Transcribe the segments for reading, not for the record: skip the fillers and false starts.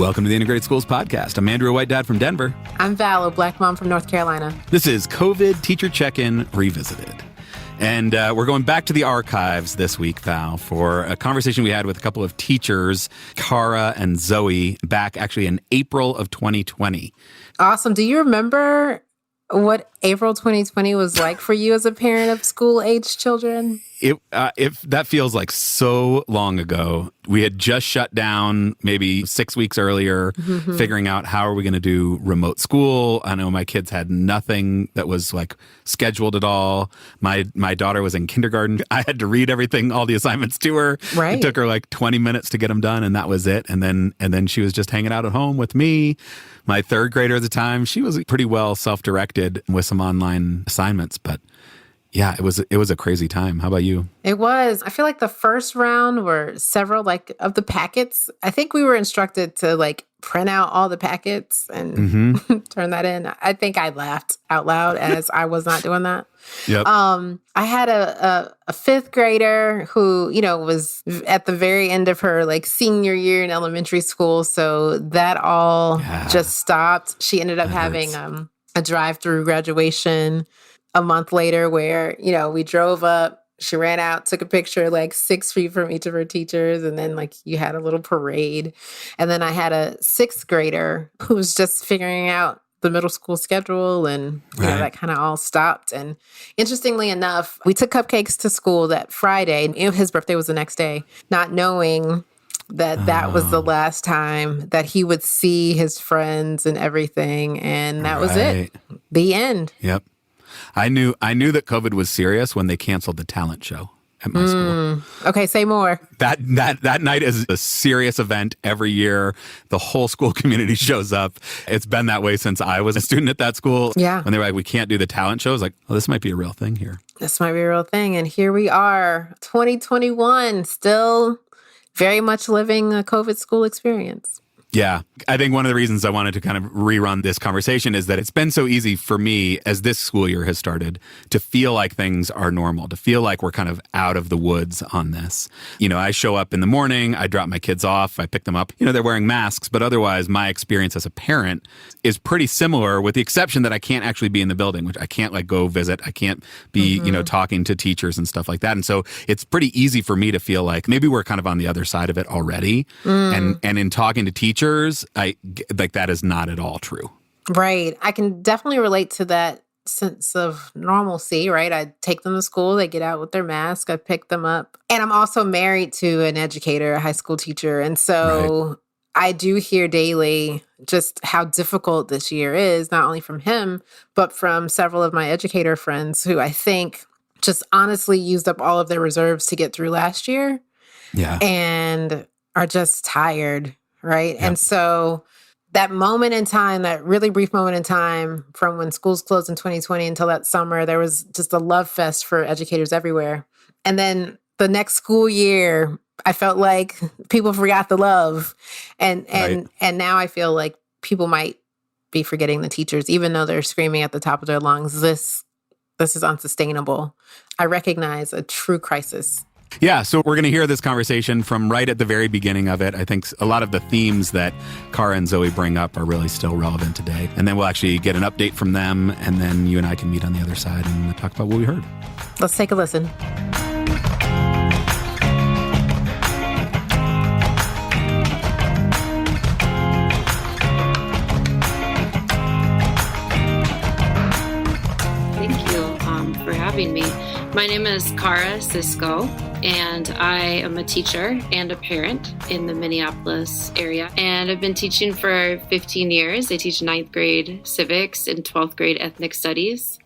Welcome to the Integrated Schools Podcast. I'm Andrew, a white dad from Denver. I'm Val, a black mom from North Carolina. This is COVID Teacher Check-In Revisited. And we're going back to the archives this week, Val, for a conversation we had with a couple of teachers, Cara and Zoe, back actually in April of 2020. Awesome. Do you remember what April 2020 was like for you as a parent of school-age children? That feels like so long ago. We had just shut down maybe 6 weeks earlier, figuring out how are we going to do remote school. I know my kids had nothing that was like scheduled at all. My daughter was in kindergarten. I had to read everything, all the assignments to her. Right. It took her like 20 minutes to get them done, and that was it. And then she was just hanging out at home with me. My third grader at the time, she was pretty well self-directed with some online assignments, but yeah, it was a crazy time. How about you? It was. I feel like the first round were several of the packets. I think we were instructed to print out all the packets and turn that in. I think I laughed out loud as I was not doing that. Yep. I had a fifth grader who, was at the very end of her senior year in elementary school. So that all just stopped. She ended up having a drive-through graduation a month later where, we drove up, she ran out, took a picture 6 feet from each of her teachers. And then you had a little parade. And then I had a sixth grader who was just figuring out the middle school schedule, and that kind of all stopped. And interestingly enough, we took cupcakes to school that Friday, and his birthday was the next day, not knowing that was the last time that he would see his friends and everything. And that was it. The end. Yep. I knew that COVID was serious when they canceled the talent show at my school. Okay, say more. That night is a serious event every year. The whole school community shows up. It's been that way since I was a student at that school. Yeah. When they were like, we can't do the talent show, I was like, oh, this might be a real thing here. This might be a real thing. And here we are, 2021, still very much living a COVID school experience. Yeah. I think one of the reasons I wanted to kind of rerun this conversation is that it's been so easy for me as this school year has started to feel like things are normal, to feel like we're kind of out of the woods on this. I show up in the morning, I drop my kids off, I pick them up. They're wearing masks, but otherwise my experience as a parent is pretty similar with the exception that I can't actually be in the building, which I can't go visit. I can't be, talking to teachers and stuff like that. And so it's pretty easy for me to feel like maybe we're kind of on the other side of it already. And in talking to teachers, that is not at all true. Right. I can definitely relate to that sense of normalcy, right? I take them to school, they get out with their mask, I pick them up. And I'm also married to an educator, a high school teacher. And so I do hear daily just how difficult this year is, not only from him, but from several of my educator friends who I think just honestly used up all of their reserves to get through last year. Yeah. And are just tired. Right. Yep. And so that moment in time, that really brief moment in time from when schools closed in 2020 until that summer, there was just a love fest for educators everywhere. And then the next school year, I felt like people forgot the love. And now I feel like people might be forgetting the teachers, even though they're screaming at the top of their lungs, this is unsustainable. I recognize a true crisis. Yeah, so we're going to hear this conversation from right at the very beginning of it. I think a lot of the themes that Cara and Zoe bring up are really still relevant today. And then we'll actually get an update from them, and then you and I can meet on the other side and talk about what we heard. Let's take a listen. Thank you for having me. My name is Cara Cisco, and I am a teacher and a parent in the Minneapolis area. And I've been teaching for 15 years. I teach 9th grade civics and 12th grade ethnic studies.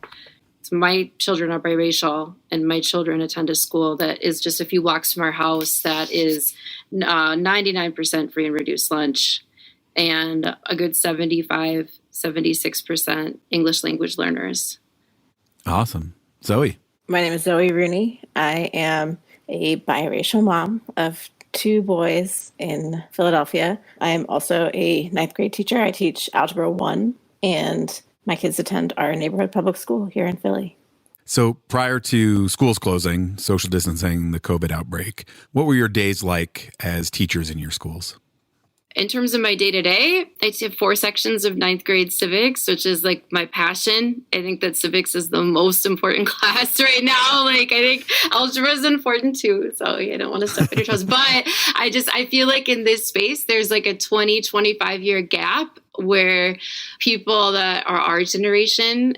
So my children are biracial, and my children attend a school that is just a few blocks from our house that is 99% free and reduced lunch, and a good 76% English language learners. Awesome. Zoe. My name is Zoe Rooney. I am a biracial mom of 2 boys in Philadelphia. I am also a 9th grade teacher. I teach Algebra 1, and my kids attend our neighborhood public school here in Philly. So prior to schools closing, social distancing, the COVID outbreak, what were your days like as teachers in your schools? In terms of my day-to-day, I have 4 sections of ninth grade civics, which is like my passion. I think that civics is the most important class right now. Like, I think algebra is important too. So I don't want to step on your toes. But I feel like in this space, there's like a 20-25 year gap where people that are our generation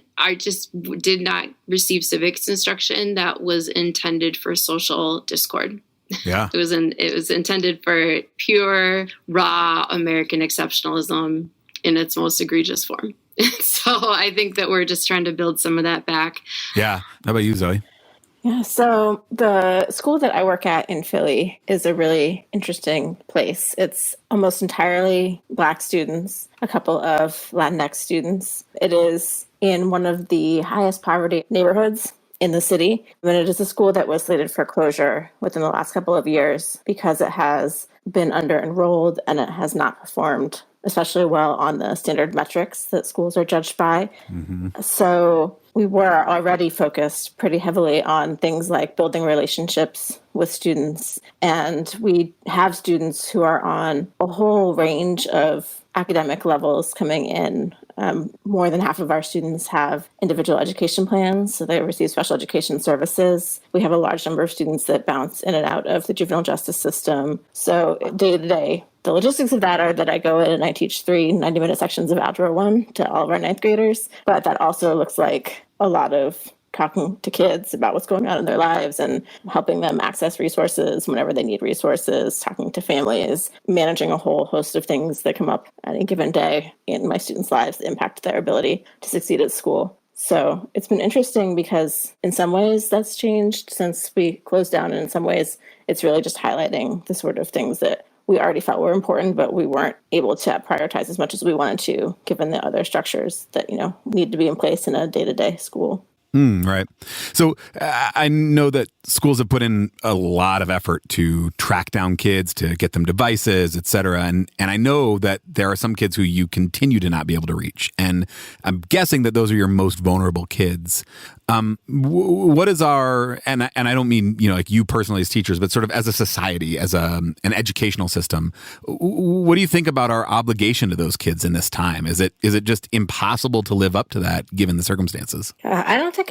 did not receive civics instruction that was intended for social discord. Yeah. It was intended for pure, raw American exceptionalism in its most egregious form. So I think that we're just trying to build some of that back. Yeah. How about you, Zoe? Yeah, so the school that I work at in Philly is a really interesting place. It's almost entirely Black students, a couple of Latinx students. It is in one of the highest poverty neighborhoods in the city. And it is a school that was slated for closure within the last couple of years because it has been under-enrolled and it has not performed especially well on the standard metrics that schools are judged by. Mm-hmm. So we were already focused pretty heavily on things like building relationships with students. And we have students who are on a whole range of academic levels coming in. More than half of our students have individual education plans, so they receive special education services. We have a large number of students that bounce in and out of the juvenile justice system. So day to day, the logistics of that are that I go in and I teach 3 90-minute sections of Algebra 1 to all of our ninth graders. But that also looks like a lot of talking to kids about what's going on in their lives and helping them access resources whenever they need resources, talking to families, managing a whole host of things that come up at any given day in my students' lives that impact their ability to succeed at school. So it's been interesting because in some ways that's changed since we closed down, and in some ways it's really just highlighting the sort of things that we already felt were important, but we weren't able to prioritize as much as we wanted to, given the other structures that, need to be in place in a day-to-day school. Right. So I know that schools have put in a lot of effort to track down kids, to get them devices, et cetera. And I know that there are some kids who you continue to not be able to reach. And I'm guessing that those are your most vulnerable kids. What is and I don't mean, like you personally as teachers, but sort of as a society, as an educational system, what do you think about our obligation to those kids in this time? Is it just impossible to live up to that given the circumstances? I don't think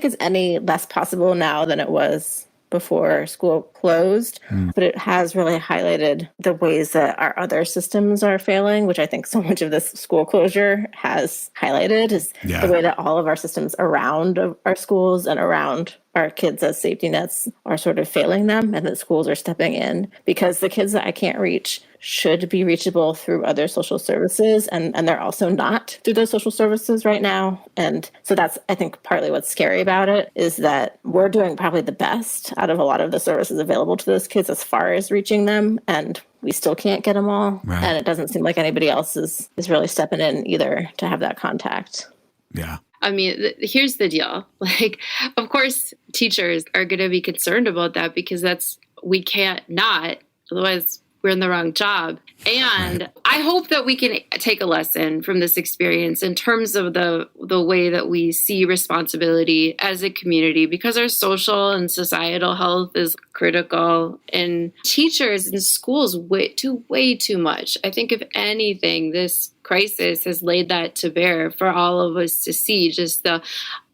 it's any less possible now than it was before school closed, but it has really highlighted the ways that our other systems are failing, which I think so much of this school closure has highlighted is the way that all of our systems around our schools and around our kids as safety nets are sort of failing them, and that schools are stepping in because the kids that I can't reach should be reachable through other social services, and they're also not through those social services right now. And so that's, I think, partly what's scary about it is that we're doing probably the best out of a lot of the services available to those kids as far as reaching them, and we still can't get them all. Right. And it doesn't seem like anybody else is really stepping in either to have that contact. Yeah. I mean, here's the deal. Like, of course, teachers are going to be concerned about that because we can't not, otherwise we're in the wrong job. And I hope that we can take a lesson from this experience in terms of the way that we see responsibility as a community, because our social and societal health is critical, and teachers in schools do way too much. I think if anything, this crisis has laid that to bear for all of us to see, just the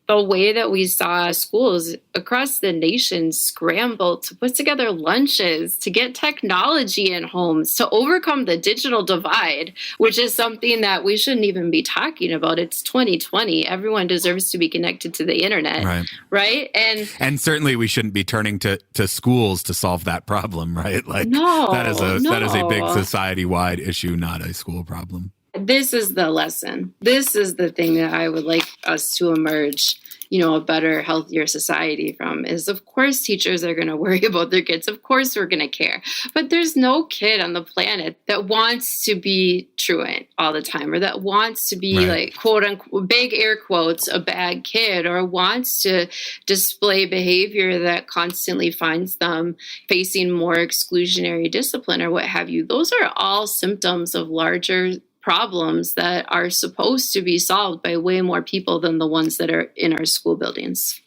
way that we saw schools across the nation scramble to put together lunches, to get technology in homes, to overcome the digital divide, which is something that we shouldn't even be talking about. It's 2020. Everyone deserves to be connected to the internet, right? And certainly we shouldn't be turning to schools to solve that problem, right? Like that is a big society-wide issue, not a school problem. This is the lesson. This is the thing that I would like us to emerge, a better, healthier society from is, of course, teachers are going to worry about their kids. Of course, we're going to care. But there's no kid on the planet that wants to be truant all the time, or that wants to be like, quote unquote, big air quotes, a bad kid, or wants to display behavior that constantly finds them facing more exclusionary discipline or what have you. Those are all symptoms of larger problems that are supposed to be solved by way more people than the ones that are in our school buildings.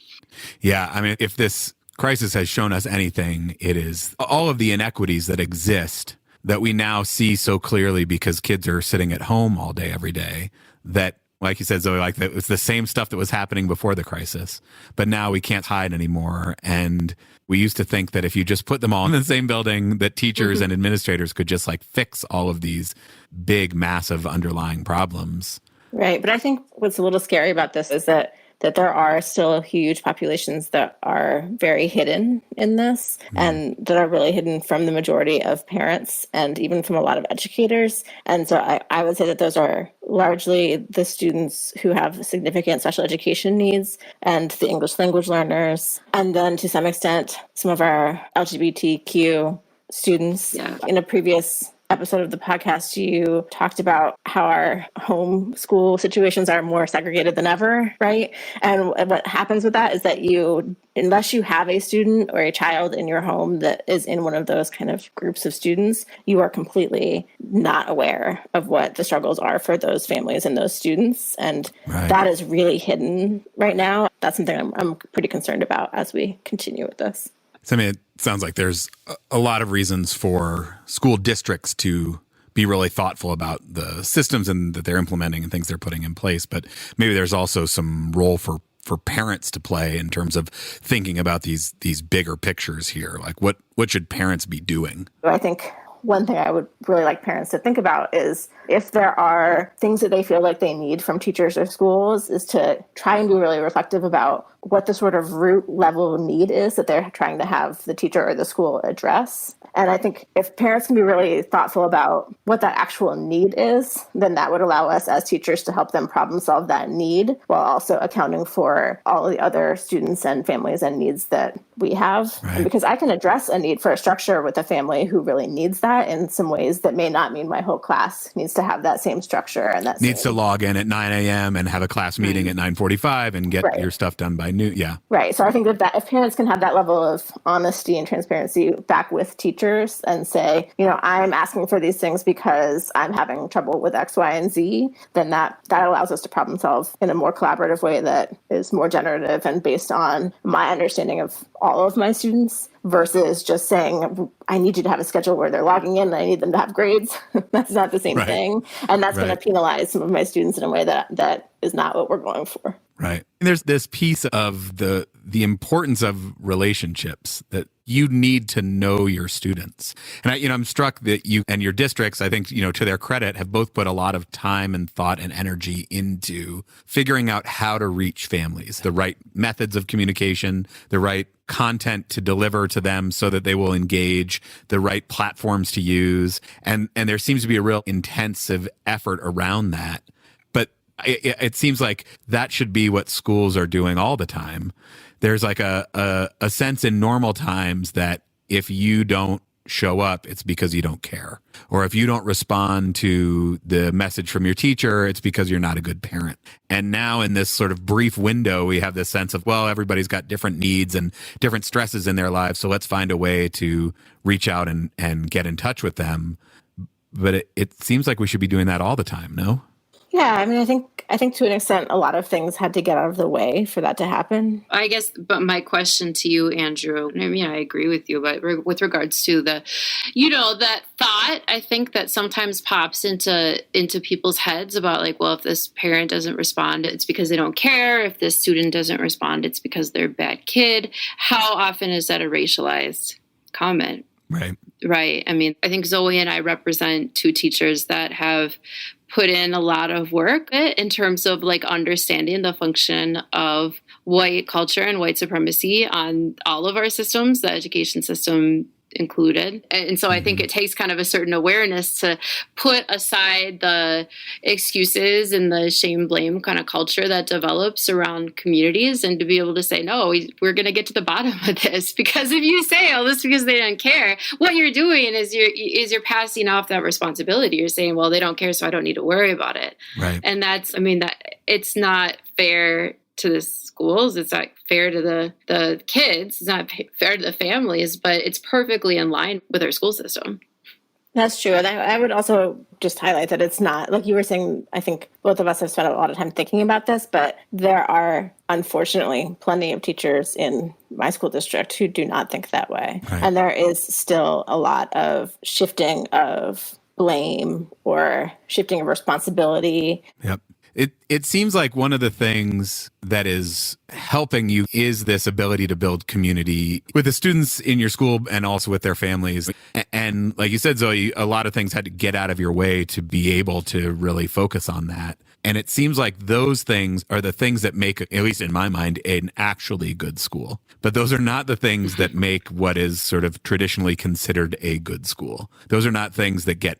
Yeah, I mean, if this crisis has shown us anything, it is all of the inequities that exist that we now see so clearly because kids are sitting at home all day, every day, that, like you said, Zoe, like that it's the same stuff that was happening before the crisis, but now we can't hide anymore. And we used to think that if you just put them all in the same building, that teachers and administrators could just like fix all of these big, massive underlying problems. Right. But I think what's a little scary about this is that there are still huge populations that are very hidden in this and that are really hidden from the majority of parents and even from a lot of educators. And so I would say that those are largely the students who have significant special education needs and the English language learners. And then to some extent, some of our LGBTQ students. Yeah. In a previous episode of the podcast, you talked about how our home school situations are more segregated than ever, right? And what happens with that is that unless you have a student or a child in your home that is in one of those kind of groups of students, you are completely not aware of what the struggles are for those families and those students. And that is really hidden right now. That's something I'm pretty concerned about as we continue with this. So, I mean, it sounds like there's a lot of reasons for school districts to be really thoughtful about the systems and that they're implementing and things they're putting in place. But maybe there's also some role for parents to play in terms of thinking about these bigger pictures here. Like what should parents be doing? I think one thing I would really like parents to think about is if there are things that they feel like they need from teachers or schools, is to try and be really reflective about what the sort of root level need is that they're trying to have the teacher or the school address. And I think if parents can be really thoughtful about what that actual need is, then that would allow us as teachers to help them problem solve that need while also accounting for all the other students and families and needs that we have. Right. Because I can address a need for a structure with a family who really needs that in some ways that may not mean my whole class needs to have that same structure and that needs to log in at 9 a.m. and have a class meeting at 9:45 and get your stuff done by noon. Yeah. Right. So I think that if parents can have that level of honesty and transparency back with teachers and say, I'm asking for these things because I'm having trouble with X, Y, and Z, then that allows us to problem solve in a more collaborative way that is more generative and based on my understanding of all of my students versus just saying, I need you to have a schedule where they're logging in and I need them to have grades. That's not the same thing. And that's going to penalize some of my students in a way that is not what we're going for. Right. And there's this piece of the importance of relationships that you need to know your students. And I'm struck that you and your districts, I think, to their credit, have both put a lot of time and thought and energy into figuring out how to reach families, the right methods of communication, the right content to deliver to them so that they will engage, the right platforms to use. And there seems to be a real intensive effort around that. But it seems like that should be what schools are doing all the time. There's like a sense in normal times that if you don't show up, it's because you don't care. Or if you don't respond to the message from your teacher, it's because you're not a good parent. And now in this sort of brief window, we have this sense of, well, everybody's got different needs and different stresses in their lives. So let's find a way to reach out and get in touch with them. But it seems like we should be doing that all the time, no? Yeah, I mean, I think to an extent, a lot of things had to get out of the way for that to happen. I guess, but my question to you, Andrew, I mean, I agree with you, but with regards to that thought, I think that sometimes pops into people's heads about like, well, if this parent doesn't respond, it's because they don't care. If this student doesn't respond, it's because they're a bad kid. How often is that a racialized comment? Right. I mean, I think Zoe and I represent two teachers that have put in a lot of work in terms of like understanding the function of white culture and white supremacy on all of our systems, the education system included. And so I think it takes kind of a certain awareness to put aside the excuses and the shame blame kind of culture that develops around communities and to be able to say, no, we're going to get to the bottom of this. Because if you say, oh, this is because they don't care, what you're doing is you're passing off that responsibility. You're saying, well, they don't care, so I don't need to worry about it. Right. And that it's not fair to the schools. It's not fair to the kids. It's not fair to the families, but it's perfectly in line with our school system. That's true. And I would also just highlight that it's not, like you were saying, I think both of us have spent a lot of time thinking about this, but there are, unfortunately, plenty of teachers in my school district who do not think that way. Right. And there is still a lot of shifting of blame or shifting of responsibility. Yep. It seems like one of the things that is helping you is this ability to build community with the students in your school and also with their families. And like you said, Zoe, a lot of things had to get out of your way to be able to really focus on that. And it seems like those things are the things that make, at least in my mind, an actually good school. But those are not the things that make what is sort of traditionally considered a good school. Those are not things that get,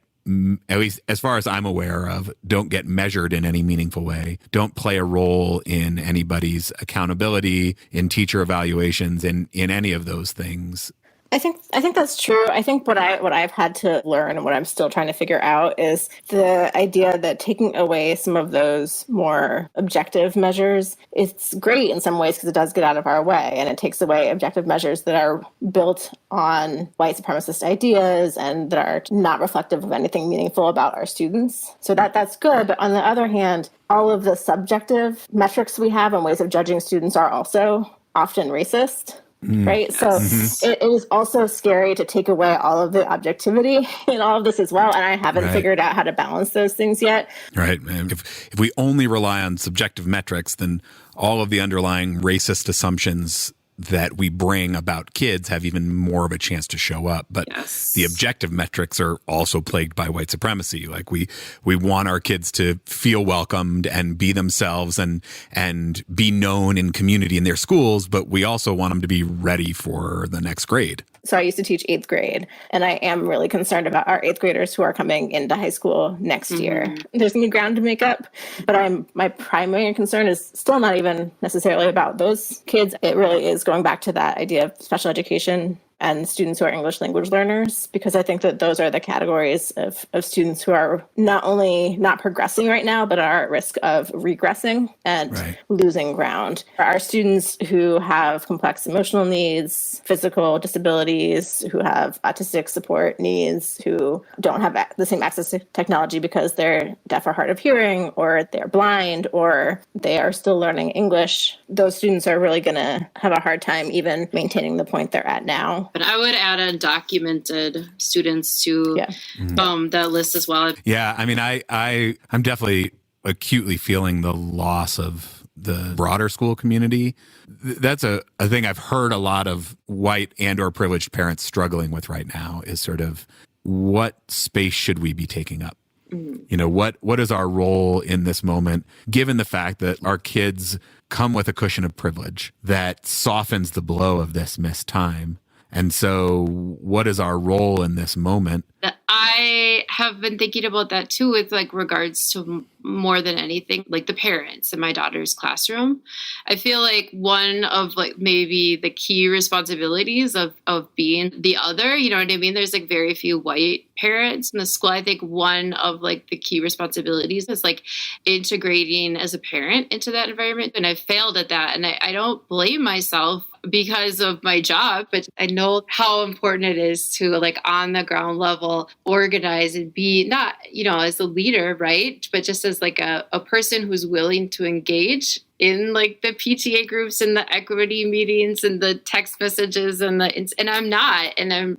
at least as far as I'm aware of, don't get measured in any meaningful way, don't play a role in anybody's accountability, in teacher evaluations, in any of those things. I think that's true. I think what I've had to learn and what I'm still trying to figure out is the idea that taking away some of those more objective measures, it's great in some ways because it does get out of our way and it takes away objective measures that are built on white supremacist ideas and that are not reflective of anything meaningful about our students. So that's good. But on the other hand, all of the subjective metrics we have and ways of judging students are also often racist. Right. So it is also scary to take away all of the objectivity in all of this as well. And I haven't figured out how to balance those things yet. Right. And if we only rely on subjective metrics, then all of the underlying racist assumptions that we bring about kids have even more of a chance to show up. But the objective metrics are also plagued by white supremacy. Like we want our kids to feel welcomed and be themselves and be known in community in their schools, but we also want them to be ready for the next grade. So I used to teach 8th grade, and I am really concerned about our 8th graders who are coming into high school next year. There's new ground to make up, but my primary concern is still not even necessarily about those kids. It really is going back to that idea of special education and students who are English language learners, because I think that those are the categories of students who are not only not progressing right now, but are at risk of regressing and losing ground. Our students who have complex emotional needs, physical disabilities, who have autistic support needs, who don't have the same access to technology because they're deaf or hard of hearing, or they're blind, or they are still learning English, those students are really going to have a hard time even maintaining the point they're at now. But I would add undocumented students to that list as well. Yeah, I mean, I'm definitely acutely feeling the loss of the broader school community. That's a thing I've heard a lot of white and or privileged parents struggling with right now is sort of what space should we be taking up? You know, what is our role in this moment, given the fact that our kids come with a cushion of privilege that softens the blow of this missed time? And so what is our role in this moment? I have been thinking about that too, with like regards to more than anything, like the parents in my daughter's classroom. I feel like one of like maybe the key responsibilities of being the other, you know what I mean? There's like very few white parents in the school. I think one of like the key responsibilities is like integrating as a parent into that environment. And I failed at that. And I don't blame myself because of my job, but I know how important it is to like on the ground level, organize and be not, you know, as a leader, right? But just as like a person who's willing to engage in like the PTA groups and the equity meetings and the text messages and I'm not, and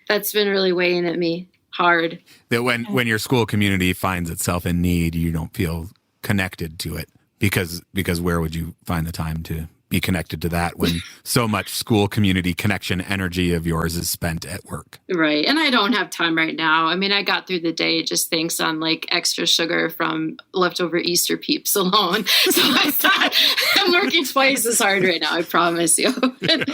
that's been really weighing at me hard. That when your school community finds itself in need, you don't feel connected to it because where would you find the time to be connected to that when so much school community connection energy of yours is spent at work? Right. And I don't have time right now. I mean, I got through the day just thanks on like extra sugar from leftover Easter peeps alone. So I thought I'm working twice as hard right now. I promise you. But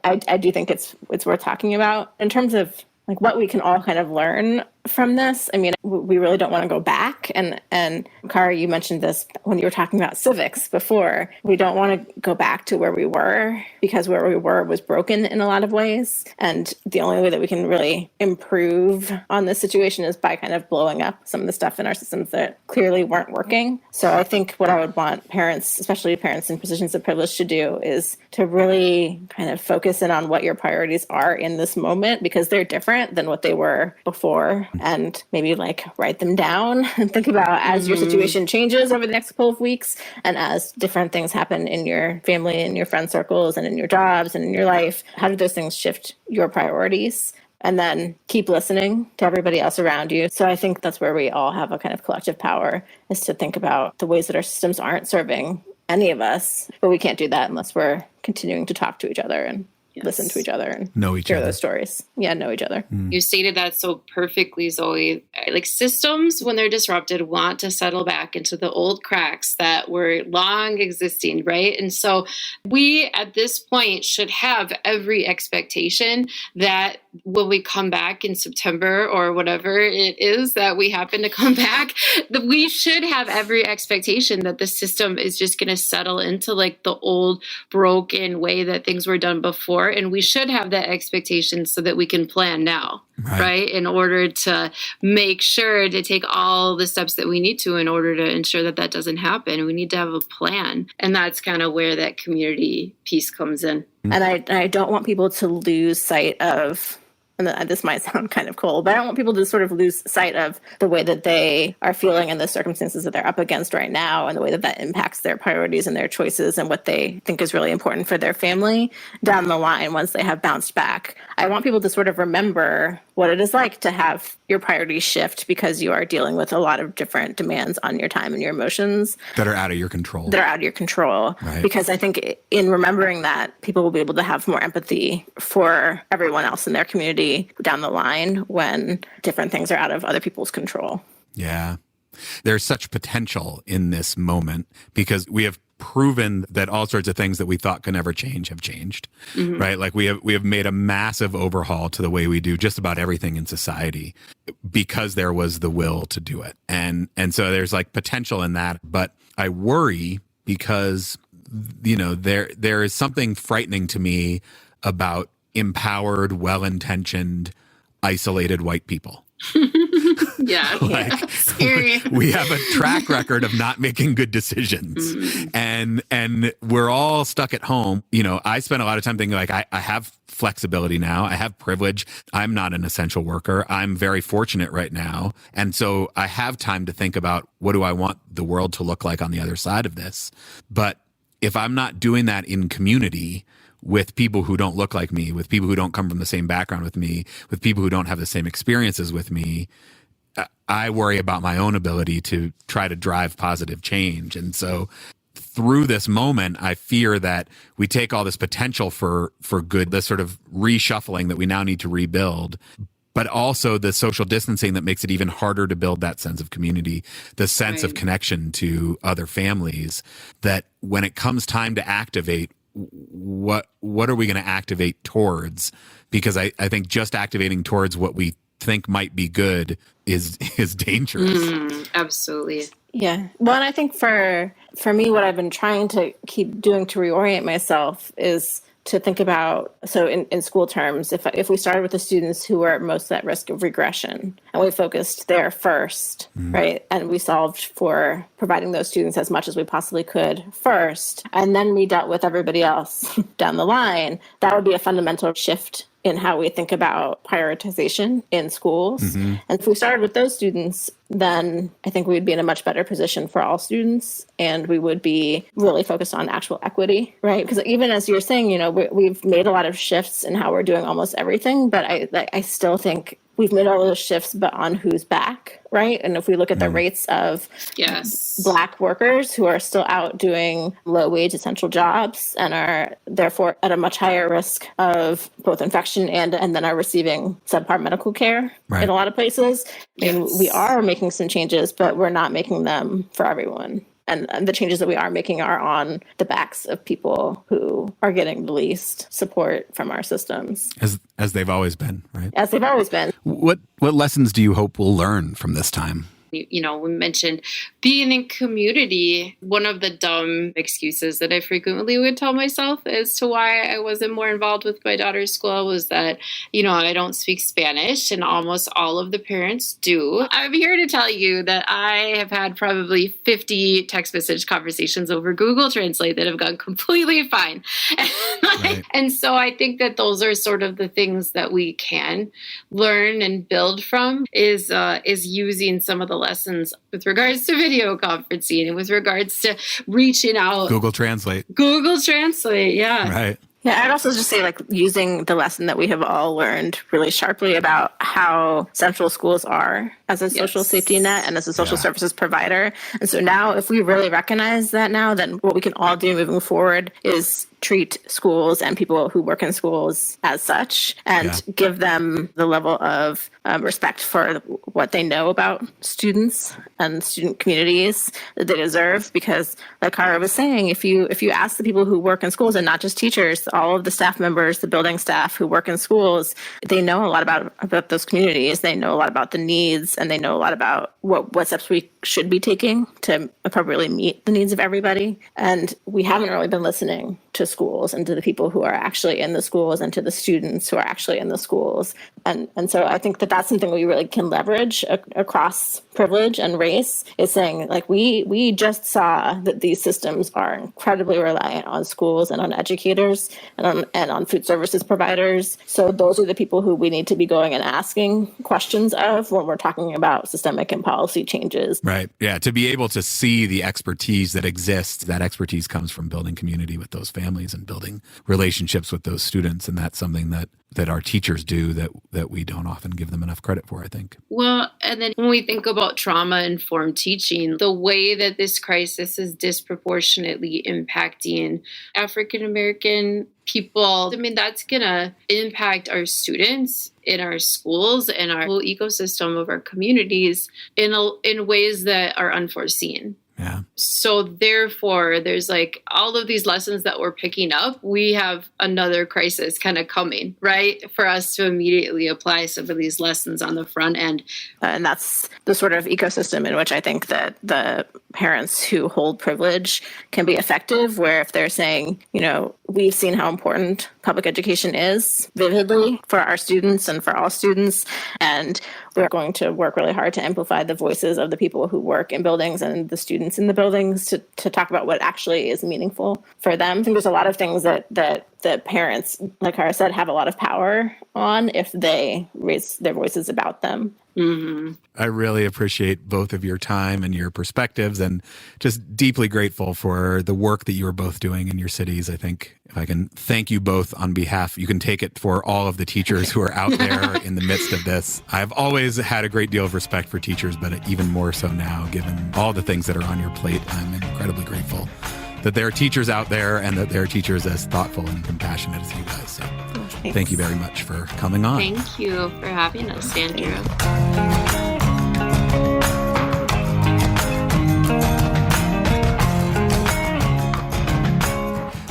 I do think it's worth talking about in terms of like what we can all kind of learn from this. I mean, we really don't want to go back. And Kara, you mentioned this when you were talking about civics before. We don't want to go back to where we were because where we were was broken in a lot of ways. And the only way that we can really improve on this situation is by kind of blowing up some of the stuff in our systems that clearly weren't working. So I think what I would want parents, especially parents in positions of privilege, to do is to really kind of focus in on what your priorities are in this moment, because they're different than what they were before, and maybe like write them down and think about as your situation changes over the next couple of weeks and as different things happen in your family and your friend circles and in your jobs and in your life, how do those things shift your priorities? And then keep listening to everybody else around you. So I think that's where we all have a kind of collective power, is to think about the ways that our systems aren't serving any of us. But we can't do that unless we're continuing to talk to each other and listen to each other and know each hear other. Those stories. Yeah, know each other. You stated that so perfectly, Zoe. Like, systems, when they're disrupted, want to settle back into the old cracks that were long existing, right? And so we, at this point, should have every expectation that when we come back in September or whatever it is that we happen to come back, that we should have every expectation that the system is just going to settle into like the old broken way that things were done before. And we should have that expectation so that we can plan now, right? In order to make sure to take all the steps that we need to in order to ensure that that doesn't happen. We need to have a plan. And that's kind of where that community piece comes in. And I don't want people to lose sight of, and this might sound kind of cold, but I don't want people to sort of lose sight of the way that they are feeling and the circumstances that they're up against right now, and the way that that impacts their priorities and their choices and what they think is really important for their family down the line once they have bounced back. I want people to sort of remember what it is like to have your priorities shift because you are dealing with a lot of different demands on your time and your emotions. That are out of your control. Right. Because I think in remembering that, people will be able to have more empathy for everyone else in their community down the line when different things are out of other people's control. Yeah. There's such potential in this moment because we have proven that all sorts of things that we thought could never change have changed, right? Like we have made a massive overhaul to the way we do just about everything in society because there was the will to do it. And so there's like potential in that, but I worry because, you know, there is something frightening to me about empowered, well-intentioned, isolated white people. Scary. We have a track record of not making good decisions, and we're all stuck at home. You know, I spend a lot of time thinking like I have flexibility now. I have privilege. I'm not an essential worker. I'm very fortunate right now, and so I have time to think about what do I want the world to look like on the other side of this. But if I'm not doing that in community with people who don't look like me, with people who don't come from the same background with me, with people who don't have the same experiences with me, I worry about my own ability to try to drive positive change. And so through this moment, I fear that we take all this potential for good, this sort of reshuffling that we now need to rebuild, but also the social distancing that makes it even harder to build that sense of community, the sense of connection to other families, that when it comes time to activate, what are we going to activate towards? Because I think just activating towards what we think might be good is dangerous. Absolutely. Yeah. Well, and I think for me, what I've been trying to keep doing to reorient myself is to think about, so in school terms, if we started with the students who were most at risk of regression and we focused there first, right? And we solved for providing those students as much as we possibly could first, and then we dealt with everybody else down the line, that would be a fundamental shift in how we think about prioritization in schools. And if we started with those students, then I think we would be in a much better position for all students, and we would be really focused on actual equity, right? Because even as you're saying, you know, we've made a lot of shifts in how we're doing almost everything, but I still think we've made all those shifts, but on who's back, right? And if we look at the rates of Black workers who are still out doing low-wage essential jobs and are therefore at a much higher risk of both infection and then are receiving subpar medical care in a lot of places, and we are making some changes, but we're not making them for everyone. And the changes that we are making are on the backs of people who are getting the least support from our systems. As they've always been, right? As they've always been. What lessons do you hope we'll learn from this time? We mentioned being in community. One of the dumb excuses that I frequently would tell myself as to why I wasn't more involved with my daughter's school was that, I don't speak Spanish, and almost all of the parents do. I'm here to tell you that I have had probably 50 text message conversations over Google Translate that have gone completely fine. Right. And so I think that those are sort of the things that we can learn and build from is using some of the lessons with regards to video conferencing and with regards to reaching out. Google Translate, yeah. Right. Yeah, I'd also just say using the lesson that we have all learned really sharply about how central schools are as a social safety net and as a social services provider. And so now if we really recognize that now, then what we can all do moving forward is treat schools and people who work in schools as such and give them the level of respect for what they know about students and student communities that they deserve. Because like Cara was saying, if you ask the people who work in schools, and not just teachers, all of the staff members, the building staff who work in schools, they know a lot about those communities. They know a lot about the needs, and they know a lot about what steps we should be taking to appropriately meet the needs of everybody. And we haven't really been listening to schools and to the people who are actually in the schools and to the students who are actually in the schools. And so I think that that's something we really can leverage across privilege and race, is saying we just saw that these systems are incredibly reliant on schools and on educators and on food services providers. So those are the people who we need to be going and asking questions of when we're talking about systemic and policy changes. Right. Yeah. To be able to see the expertise that exists, that expertise comes from building community with those families and building relationships with those students. And that's something that our teachers do that we don't often give them enough credit for, I think. Well, and then when we think about trauma-informed teaching, the way that this crisis is disproportionately impacting African-American people, that's going to impact our students in our schools and our whole ecosystem of our communities in ways that are unforeseen. Yeah. So therefore, there's all of these lessons that we're picking up. We have another crisis kind of coming, right? For us to immediately apply some of these lessons on the front end. And that's the sort of ecosystem in which I think that the parents who hold privilege can be effective, where if they're saying, we've seen how important public education is vividly for our students and for all students, and we're going to work really hard to amplify the voices of the people who work in buildings and the students in the buildings to talk about what actually is meaningful for them. I think there's a lot of things that the parents, like Cara said, have a lot of power on if they raise their voices about them. Mm-hmm. I really appreciate both of your time and your perspectives, and just deeply grateful for the work that you are both doing in your cities. I think if I can thank you both on behalf, you can take it for all of the teachers who are out there in the midst of this. I've always had a great deal of respect for teachers, but even more so now, given all the things that are on your plate. I'm incredibly grateful that there are teachers out there and that there are teachers as thoughtful and compassionate as you guys. So thank you very much for coming on. Thank you for having us, Andrew.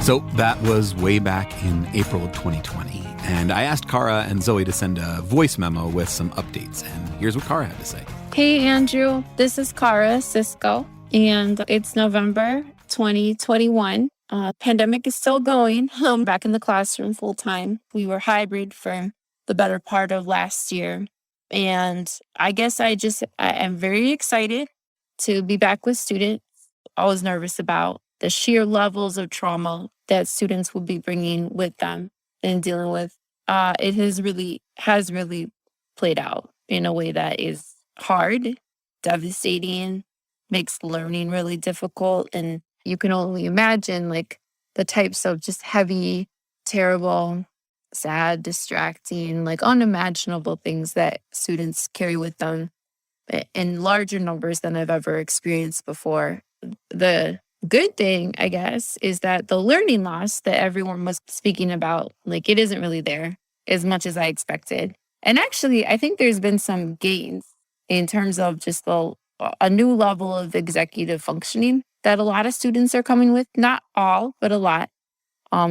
So that was way back in April of 2020. And I asked Cara and Zoe to send a voice memo with some updates. And here's what Cara had to say. Hey, Andrew. This is Cara Cisco. And it's November 2021. Pandemic is still going. I'm back in the classroom full time. We were hybrid for the better part of last year. And I guess I am very excited to be back with students. I was nervous about the sheer levels of trauma that students will be bringing with them and dealing with. It has really played out in a way that is hard, devastating, makes learning really difficult. And you can only imagine the types of just heavy, terrible, sad, distracting, unimaginable things that students carry with them in larger numbers than I've ever experienced before. The good thing, I guess, is that the learning loss that everyone was speaking about, it isn't really there as much as I expected. And actually, I think there's been some gains in terms of just a new level of executive functioning that a lot of students are coming with. Not all, but a lot.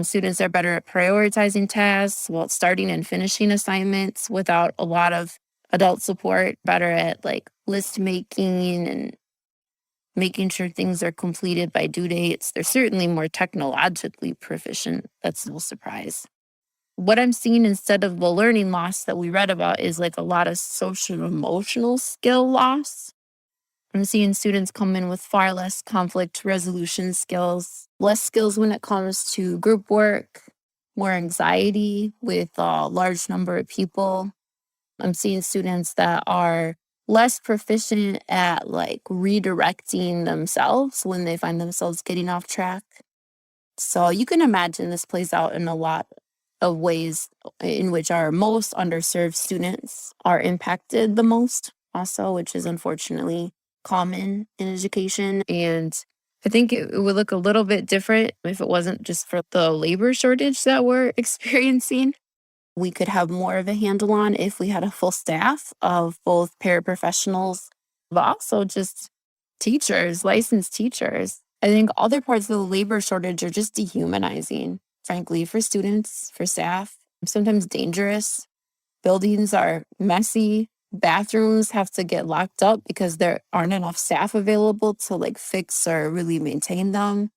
Students are better at prioritizing tasks, while starting and finishing assignments without a lot of adult support, better at like list making and making sure things are completed by due dates. They're certainly more technologically proficient. That's no surprise. What I'm seeing instead of the learning loss that we read about is like a lot of social emotional skill loss. I'm seeing students come in with far less conflict resolution skills, less skills when it comes to group work, more anxiety with a large number of people. I'm seeing students that are less proficient at like redirecting themselves when they find themselves getting off track. So you can imagine this plays out in a lot of ways in which our most underserved students are impacted the most also, which is unfortunately common in education. And I think it would look a little bit different if it wasn't just for the labor shortage that we're experiencing. We could have more of a handle on if we had a full staff of both paraprofessionals, but also just teachers, licensed teachers. I think other parts of the labor shortage are just dehumanizing, frankly, for students, for staff, sometimes dangerous. Buildings are messy. Bathrooms have to get locked up because there aren't enough staff available to like fix or really maintain them.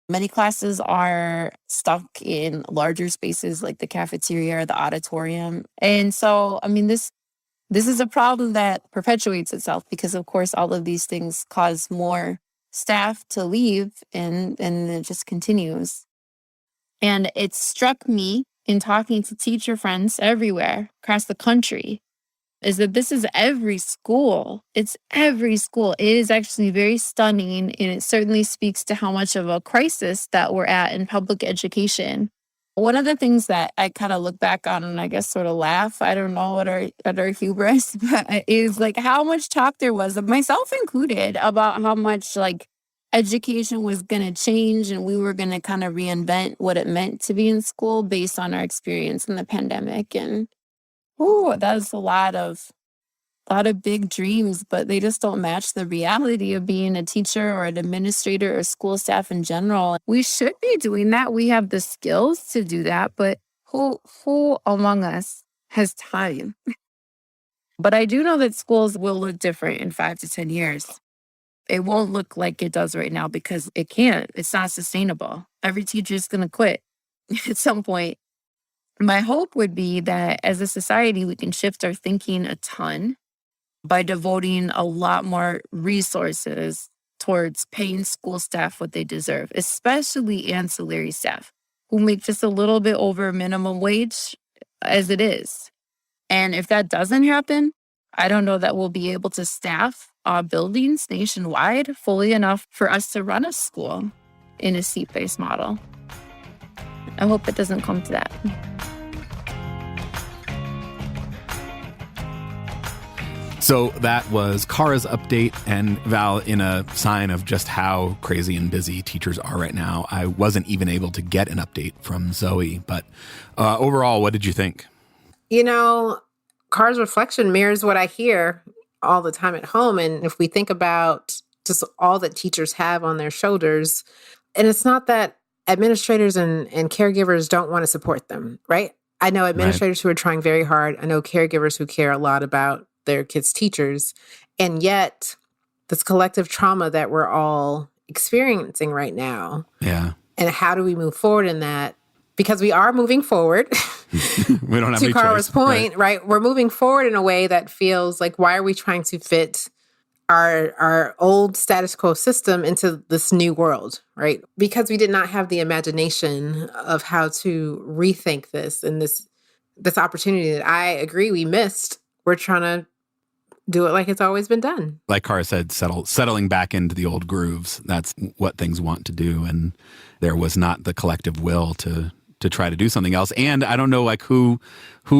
Many classes are stuck in larger spaces like the cafeteria or the auditorium. And so, I mean, this is a problem that perpetuates itself because, of course, all of these things cause more staff to leave and it just continues. And it struck me in talking to teacher friends everywhere across the country is that this is every school. It's every school. It is actually very stunning, and it certainly speaks to how much of a crisis that we're at in public education. One of the things that I kind of look back on and I guess sort of laugh, I don't know what our hubris, but is like how much talk there was, myself included, about how much like education was going to change and we were going to kind of reinvent what it meant to be in school based on our experience in the pandemic. And that's a lot of big dreams, but they just don't match the reality of being a teacher or an administrator or school staff in general. We should be doing that. We have the skills to do that, but who among us has time? But I do know that schools will look different in 5 to 10 years. It won't look like it does right now because it can't. It's not sustainable. Every teacher is going to quit at some point. My hope would be that as a society, we can shift our thinking a ton by devoting a lot more resources towards paying school staff what they deserve, especially ancillary staff who make just a little bit over minimum wage as it is. And if that doesn't happen, I don't know that we'll be able to staff buildings nationwide fully enough for us to run a school in a seat-based model. I hope it doesn't come to that. So that was Kara's update. And Val, in a sign of just how crazy and busy teachers are right now, I wasn't even able to get an update from Zoe. But overall, what did you think? You know, Kara's reflection mirrors what I hear all the time at home. And if we think about just all that teachers have on their shoulders, and it's not that administrators and caregivers don't want to support them, right? I know administrators who are trying very hard. I know caregivers who care a lot about their kids' teachers. And yet, this collective trauma that we're all experiencing right now. Yeah. And how do we move forward in that? Because we are moving forward. We don't have to any Kara's choice, point, right? We're moving forward in a way that feels like, why are we trying to fit our old status quo system into this new world, right? Because we did not have the imagination of how to rethink this and this opportunity that I agree we missed. We're trying to do it like it's always been done. Like Kara said, settling back into the old grooves. That's what things want to do. And there was not the collective will to try to do something else. And I don't know, like who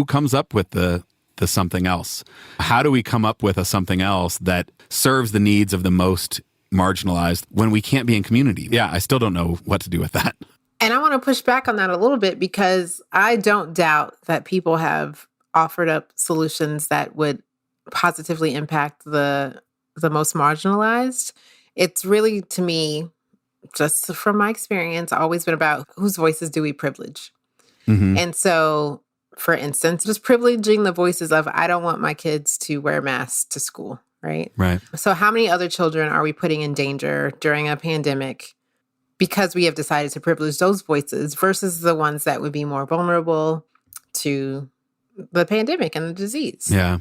comes up with the something else? How do we come up with a something else that serves the needs of the most marginalized when we can't be in community? Yeah, I still don't know what to do with that. And I want to push back on that a little bit because I don't doubt that people have offered up solutions that would positively impact the most marginalized. It's really, to me, just from my experience, always been about whose voices do we privilege. Mm-hmm. And so, for instance, just privileging the voices of, I don't want my kids to wear masks to school, right? Right. So how many other children are we putting in danger during a pandemic because we have decided to privilege those voices versus the ones that would be more vulnerable to the pandemic and the disease? Yeah.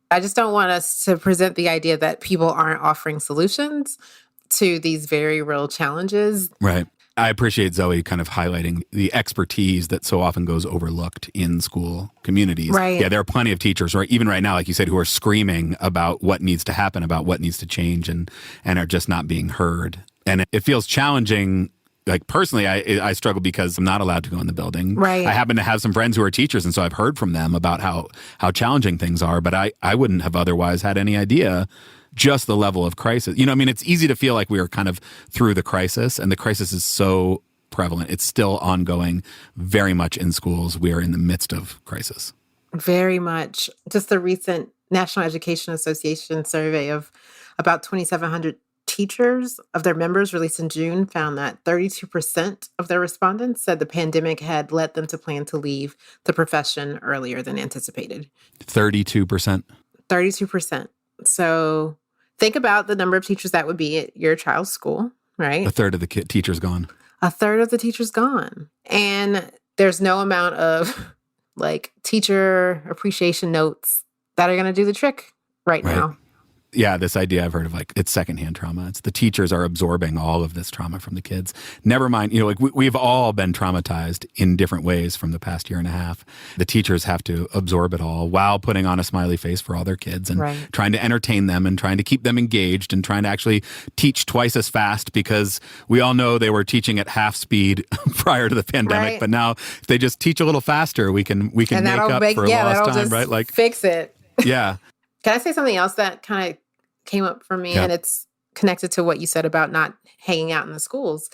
I just don't want us to present the idea that people aren't offering solutions to these very real challenges. Right. I appreciate Zoe kind of highlighting the expertise that so often goes overlooked in school communities. Right. Yeah, there are plenty of teachers, or even right now, like you said, who are screaming about what needs to happen, about what needs to change, and are just not being heard. And it feels challenging. Like personally, I struggle because I'm not allowed to go in the building. Right. I happen to have some friends who are teachers, and so I've heard from them about how challenging things are, but I wouldn't have otherwise had any idea just the level of crisis. You know, I mean, it's easy to feel like we are kind of through the crisis, and the crisis is so prevalent. It's still ongoing very much in schools. We are in the midst of crisis. Very much. Just the recent National Education Association survey of about 2,700 teachers of their members released in June found that 32% of their respondents said the pandemic had led them to plan to leave the profession earlier than anticipated. 32%. 32%. So think about the number of teachers that would be at your child's school, right? A third of the teachers gone. A third of the teachers gone. And there's no amount of like teacher appreciation notes that are going to do the trick right now. Yeah, this idea I've heard of, like, it's secondhand trauma. It's the teachers are absorbing all of this trauma from the kids. Never mind, you know, like we've all been traumatized in different ways from the past year and a half. The teachers have to absorb it all while putting on a smiley face for all their kids and trying to entertain them and trying to keep them engaged and trying to actually teach twice as fast, because we all know they were teaching at half speed prior to the pandemic. But now if they just teach a little faster, we can make up for lost time, right? Like fix it. Yeah. Can I say something else that kind of came up for me, and it's connected to what you said about not hanging out in the schools?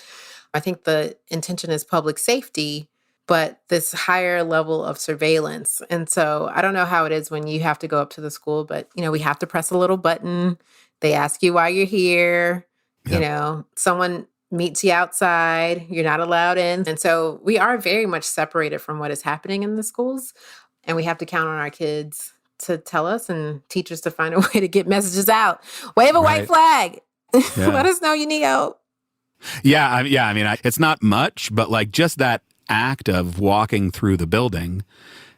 I think the intention is public safety, but this higher level of surveillance. And so I don't know how it is when you have to go up to the school, but, you know, we have to press a little button. They ask you why you're here. You know, someone meets you outside. You're not allowed in. And so we are very much separated from what is happening in the schools. And we have to count on our kids to tell us and teach us to find a way to get messages out. Wave a white flag. Let us know you need help. I mean, it's not much, but like just that act of walking through the building,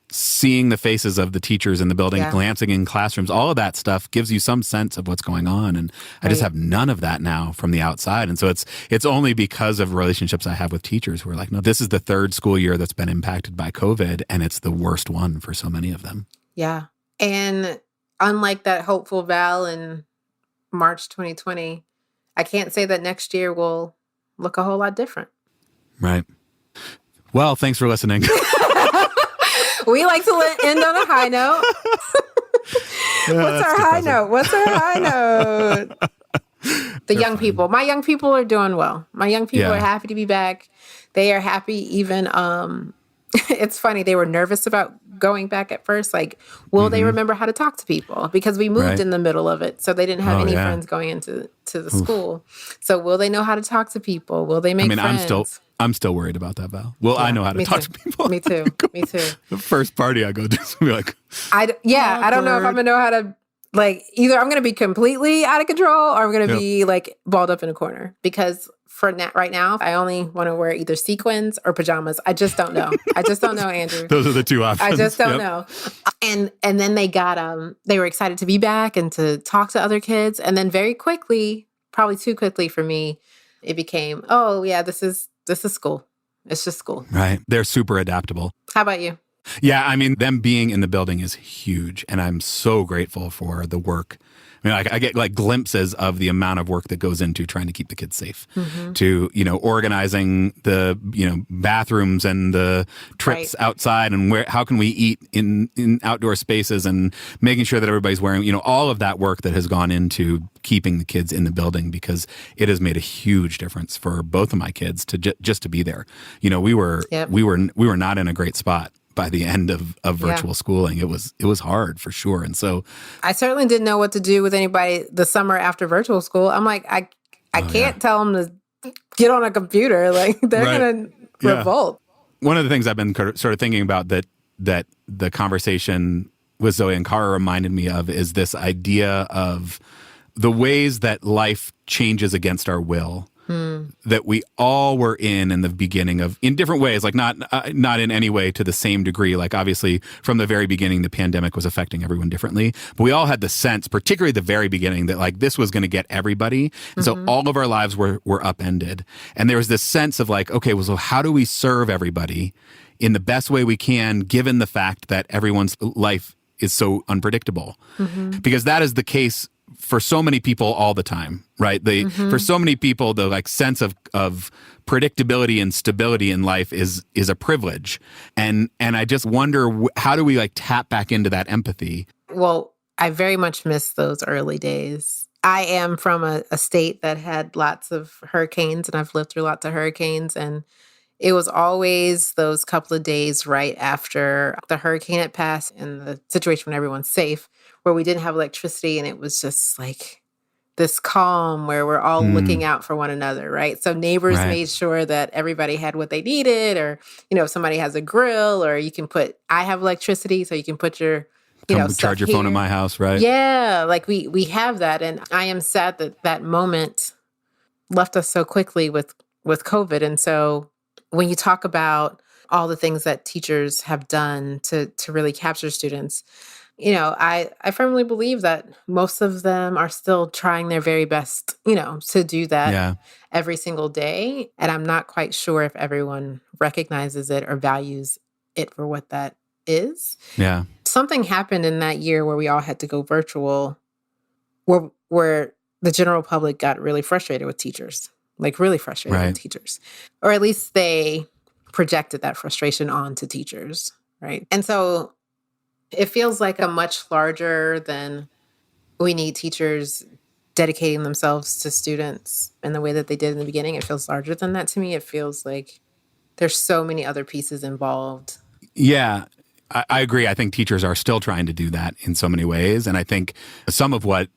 seeing the faces of the teachers in the building, glancing in classrooms, all of that stuff gives you some sense of what's going on. And I just have none of that now from the outside. And so it's only because of relationships I have with teachers who are like, no, this is the third school year that's been impacted by COVID, and it's the worst one for so many of them. Yeah. And unlike that hopeful Val in March 2020, I can't say that next year will look a whole lot different. Right. Well, thanks for listening. We like to end on a high note. What's our high note? The young people. My young people are doing well. My young people are happy to be back. They are happy even... it's funny. They were nervous about going back at first. Like, will they remember how to talk to people? Because we moved in the middle of it. So they didn't have any friends going into the school. So will they know how to talk to people? Will they make friends? I'm still worried about that, Val. Well, I know how to talk to people. Me too. The first party I go to is going to be like, I don't know if I'm going to know how to, like, either I'm going to be completely out of control or I'm going to be like balled up in a corner. Because right now, I only want to wear either sequins or pajamas. I just don't know. Andrew. Those are the two options. I just don't know. And then they got, they were excited to be back and to talk to other kids. And then very quickly, probably too quickly for me, it became, oh yeah, this is school. It's just school. Right. They're super adaptable. How about you? Yeah, I mean, them being in the building is huge. And I'm so grateful for the work. I mean, I get like glimpses of the amount of work that goes into trying to keep the kids safe, to, you know, organizing the, you know, bathrooms and the trips outside, and how can we eat in outdoor spaces, and making sure that everybody's wearing, you know, all of that work that has gone into keeping the kids in the building, because it has made a huge difference for both of my kids to just to be there. You know, we were not in a great spot by the end of virtual schooling. It was hard for sure. And so I certainly didn't know what to do with anybody the summer after virtual school. I'm like, I can't tell them to get on a computer. Like they're Right. going to Yeah. revolt. One of the things I've been sort of thinking about that the conversation with Zoe and Cara reminded me of is this idea of the ways that life changes against our will. That we all were in the beginning of, in different ways, like not in any way to the same degree. Like obviously from the very beginning, the pandemic was affecting everyone differently, but we all had the sense, particularly the very beginning, that like this was going to get everybody. And so all of our lives were upended. And there was this sense of like, okay, well, so how do we serve everybody in the best way we can, given the fact that everyone's life is so unpredictable? Because that is the case for so many people all the time, right? For so many people, the like sense of predictability and stability in life is a privilege. And I just wonder, how do we like tap back into that empathy? Well, I very much miss those early days. I am from a state that had lots of hurricanes, and I've lived through lots of hurricanes. And it was always those couple of days right after the hurricane had passed and the situation when everyone's safe, where we didn't have electricity, and it was just like this calm where we're all looking out for one another, right? So neighbors made sure that everybody had what they needed, or, if somebody has a grill, or I have electricity, so you can put your, charge your phone at my house, right? Yeah, like we have that. And I am sad that moment left us so quickly with COVID. And so when you talk about all the things that teachers have done to really capture students, I firmly believe that most of them are still trying their very best, to do that every single day. And I'm not quite sure if everyone recognizes it or values it for what that is. Yeah. Something happened in that year where we all had to go virtual, where the general public got really frustrated with teachers, like really frustrated with teachers, or at least they projected that frustration onto teachers, right? And so it feels like a much larger than we need teachers dedicating themselves to students in the way that they did in the beginning. It feels larger than that to me. It feels like there's so many other pieces involved. Yeah, I agree. I think teachers are still trying to do that in so many ways. And I think some of what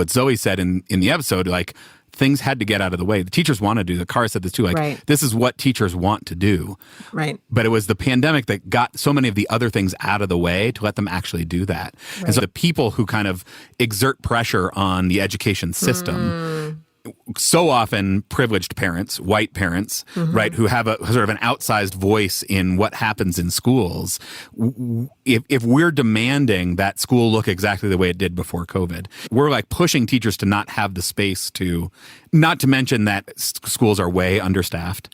Zoe said in the episode, like things had to get out of the way. The teachers want to do, the Cara said this too, like this is what teachers want to do. Right. But it was the pandemic that got so many of the other things out of the way to let them actually do that. And so the people who kind of exert pressure on the education system, so often privileged parents, white parents, right, who have a sort of an outsized voice in what happens in schools. If we're demanding that school look exactly the way it did before COVID, we're like pushing teachers to not have the space to, not to mention that schools are way understaffed.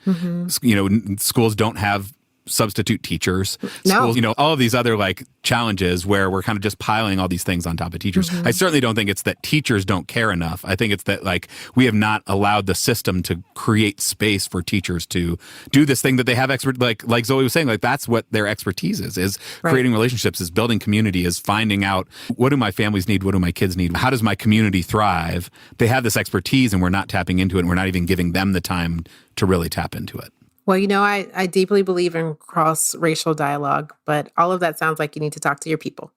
Schools don't have substitute teachers, schools, all of these other like challenges where we're kind of just piling all these things on top of teachers. I certainly don't think it's that teachers don't care enough. I think it's that like we have not allowed the system to create space for teachers to do this thing that they have like Zoe was saying, like that's what their expertise is creating relationships, is building community, is finding out what do my families need, what do my kids need, how does my community thrive. They have this expertise and we're not tapping into it, and we're not even giving them the time to really tap into it. Well, I deeply believe in cross-racial dialogue, but all of that sounds like you need to talk to your people.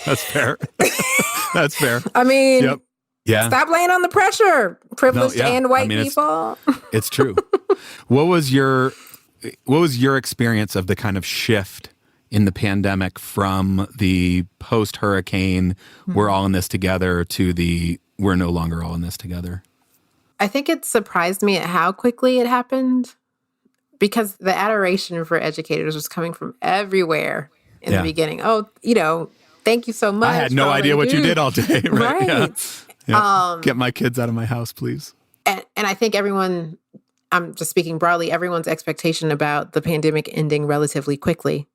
That's fair. That's fair. I mean, yeah. Stop laying on the pressure, privileged and white people. It's true. What was your experience of the kind of shift in the pandemic from the post-hurricane, we're all in this together, to the we're no longer all in this together? I think it surprised me at how quickly it happened, because the adoration for educators was coming from everywhere in the beginning. Oh, thank you so much. I had no idea what you did all day. Right. Yeah. Get my kids out of my house, please. And I think everyone, I'm just speaking broadly, everyone's expectation about the pandemic ending relatively quickly.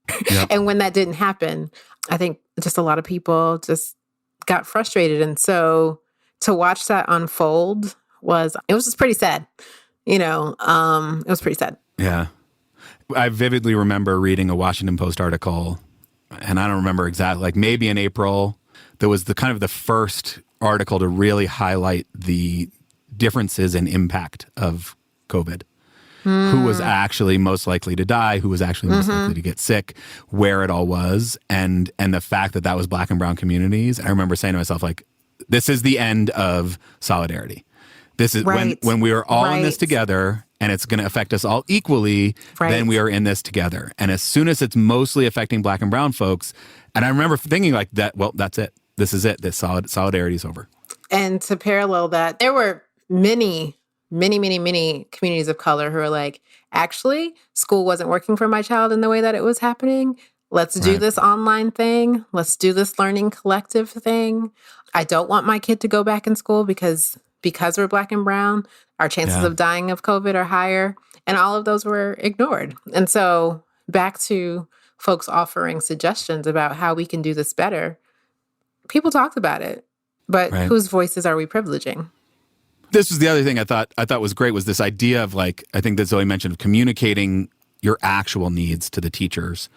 And when that didn't happen, I think just a lot of people just got frustrated. And so to watch that unfold was just pretty sad. It was pretty sad. Yeah. I vividly remember reading a Washington Post article, and I don't remember exactly, like maybe in April, there was the kind of the first article to really highlight the differences in impact of COVID. Who was actually most likely to die, who was actually most likely to get sick, where it all was, and the fact that was Black and brown communities. I remember saying to myself, like, This is the end of solidarity. This is Right. when we are all in this Right. together and it's going to affect us all equally, then we are in this together. And as soon as it's mostly affecting Black and brown folks, and I remember thinking like that, well, that's it. This is it. This solidarity is over. And to parallel that, there were many communities of color who are like, actually, school wasn't working for my child in the way that it was happening. Let's do Right. this online thing. Let's do this learning collective thing. I don't want my kid to go back in school because we're Black and brown, our chances of dying of COVID are higher. And all of those were ignored. And so back to folks offering suggestions about how we can do this better. People talked about it, but whose voices are we privileging? This was the other thing I thought was great was this idea of like, I think that Zoe mentioned, of communicating your actual needs to the teachers.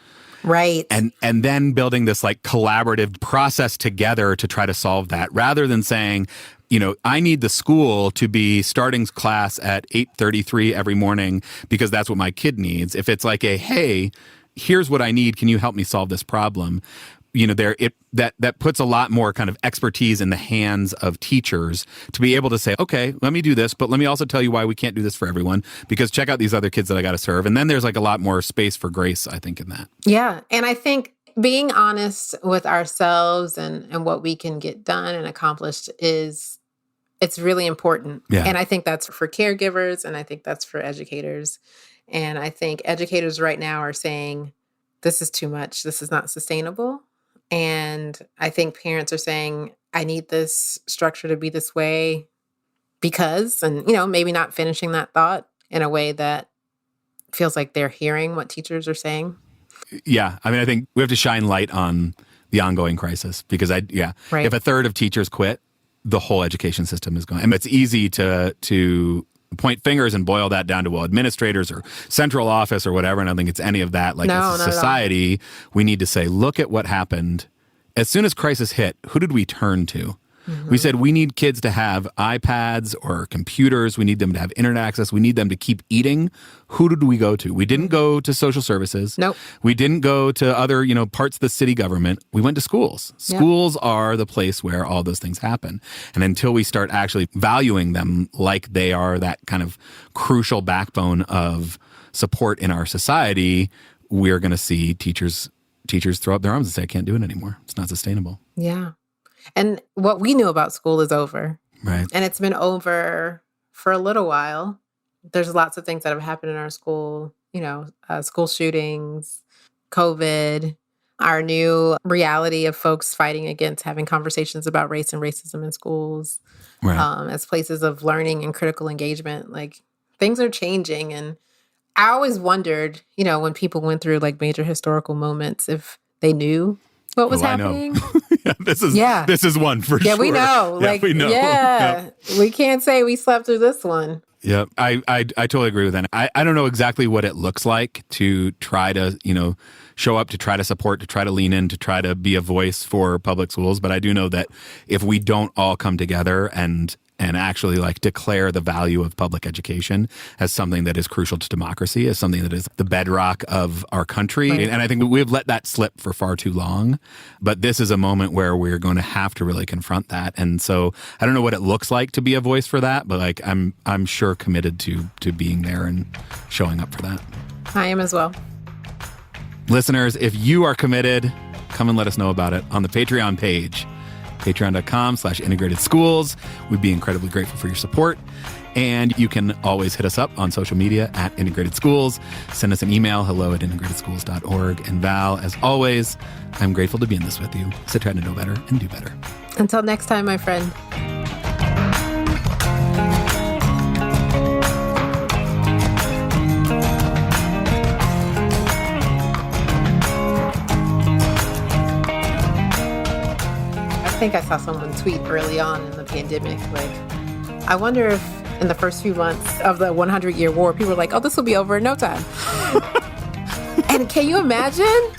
Right. And then building this like collaborative process together to try to solve that, rather than saying, you know, I need the school to be starting class at 8:33 every morning because that's what my kid needs. If it's like hey, here's what I need. Can you help me solve this problem? You know, that puts a lot more kind of expertise in the hands of teachers to be able to say, okay, let me do this, but let me also tell you why we can't do this for everyone, because check out these other kids that I got to serve. And then there's like a lot more space for grace, I think, in that. Yeah. And I think being honest with ourselves and what we can get done and accomplished it's really important. Yeah. And I think that's for caregivers, and I think that's for educators. And I think educators right now are saying, this is too much. This is not sustainable. And I think parents are saying, I need this structure to be this way because, and, you know, maybe not finishing that thought in a way that feels like they're hearing what teachers are saying. Yeah. I mean, I think we have to shine light on the ongoing crisis because if a third of teachers quit, the whole education system is going. And it's easy to point fingers and boil that down to, well, administrators or central office or whatever. And I don't think it's any of that. Like, as a society, we need to say, look at what happened. As soon as crisis hit, who did we turn to? Mm-hmm. We said we need kids to have iPads or computers. We need them to have internet access. We need them to keep eating. Who did we go to? We didn't go to social services. Nope. We didn't go to other, parts of the city government. We went to schools. Schools are the place where all those things happen. And until we start actually valuing them like they are that kind of crucial backbone of support in our society, we're going to see teachers throw up their arms and say, I can't do it anymore. It's not sustainable. Yeah. And what we knew about school is over. Right. And it's been over for a little while. There's lots of things that have happened in our school, school shootings, COVID, our new reality of folks fighting against having conversations about race and racism in schools, as places of learning and critical engagement. Like, things are changing. And I always wondered, when people went through like major historical moments, if they knew what was happening. This is one for sure. Yeah, we know. We know. Yeah, we can't say we slept through this one. Yeah, I totally agree with that. I don't know exactly what it looks like to try to, show up, to try to support, to try to lean in, to try to be a voice for public schools. But I do know that if we don't all come together and actually like declare the value of public education as something that is crucial to democracy, as something that is the bedrock of our country. Right. And I think we've let that slip for far too long. But this is a moment where we're going to have to really confront that. And so I don't know what it looks like to be a voice for that, but like I'm sure committed to being there and showing up for that. I am as well. Listeners, if you are committed, come and let us know about it on the Patreon page. Patreon.com/integrated schools. We'd be incredibly grateful for your support. And you can always hit us up on social media at Integrated Schools. Send us an email, hello@integratedschools.org. And Val, as always, I'm grateful to be in this with you. So try to know better and do better. Until next time, my friend. I think I saw someone tweet early on in the pandemic, like, I wonder if in the first few months of the 100-year war, people were like, oh, this will be over in no time. And can you imagine?